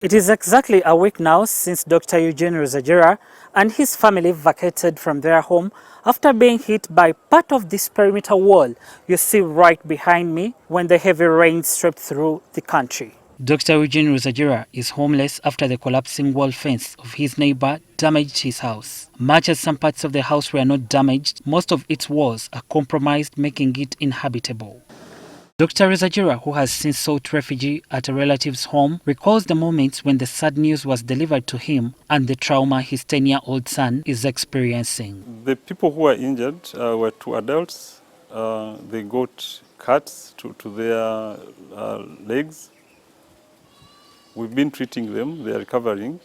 It is exactly a week now since Dr. Eugene Ruzagira and his family vacated from their home after being hit by part of this perimeter wall you see right behind me when the heavy rain swept through the country. Dr. Eugene Ruzagira is homeless after the collapsing wall fence of his neighbor damaged his house. Much as some parts of the house were not damaged, most of its walls are compromised, making it inhabitable. Dr. Ruzagira, who has since sought refuge at a relative's home, recalls the moments when the sad news was delivered to him and the trauma his 10-year-old son is experiencing. The people who were injured were two adults. They got cuts to their legs. We've been treating them. They are recovering.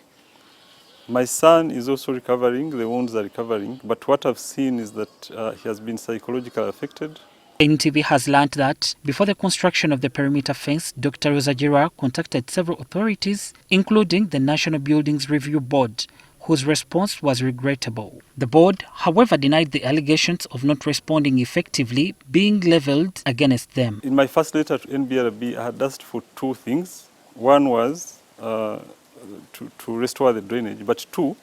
My son is also recovering. The wounds are recovering. But what I've seen is that he has been psychologically affected. NTV has learned that before the construction of the perimeter fence, Dr. Ruzagira contacted several authorities, including the National Buildings Review Board, whose response was regrettable. The board, however, denied the allegations of not responding effectively being leveled against them. In my first letter to NBRB, I had asked for two things. One was to restore the drainage, but two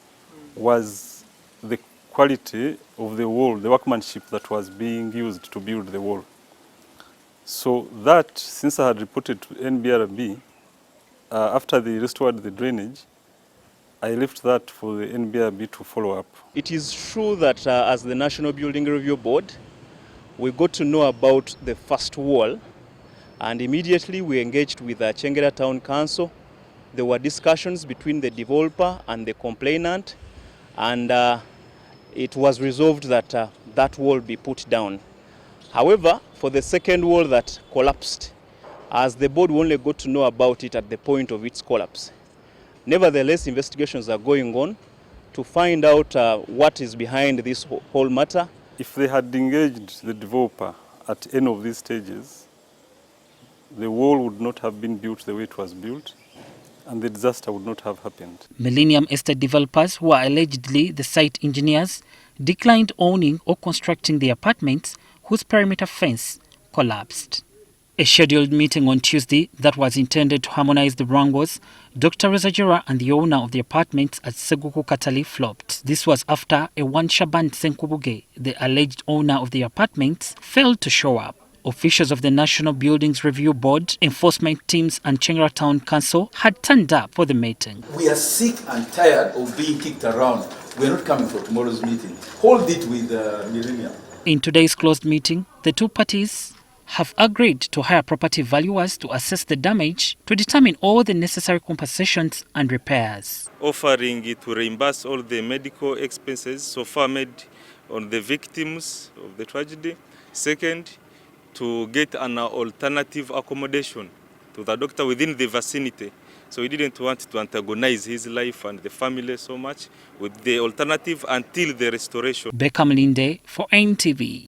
was the quality of the wall, the workmanship that was being used to build the wall. So that, since I had reported to NBRB, after they restored the drainage, I left that for the NBRB to follow up. It is true that as the National Building Review Board, we got to know about the first wall, and immediately we engaged with the Chengera Town Council. There were discussions between the developer and the complainant, and it was resolved that that wall be put down. However, for the second wall that collapsed, as the board only got to know about it at the point of its collapse. Nevertheless, investigations are going on to find out what is behind this whole matter. If they had engaged the developer at any of these stages, the wall would not have been built the way it was built, and the disaster would not have happened. Millennium Estate developers, who are allegedly the site engineers, declined owning or constructing the apartments whose perimeter fence collapsed. A scheduled meeting on Tuesday that was intended to harmonize the wrangles, Dr. Ruzagira and the owner of the apartments at Seguku Katali flopped. This was after a Shaban Senkubuge, the alleged owner of the apartments, failed to show up. Officials of the National Buildings Review Board, enforcement teams and Chengera Town Council had turned up for the meeting. We are sick and tired of being kicked around. We are not coming for tomorrow's meeting. Hold it with Millennium. In today's closed meeting, the two parties have agreed to hire property valuers to assess the damage to determine all the necessary compensations and repairs. Offering to reimburse all the medical expenses so far made on the victims of the tragedy. Second, to get an alternative accommodation to the doctor within the vicinity. So we didn't want to antagonize his life and the family so much with the alternative until the restoration. Beckham Linde for NTV.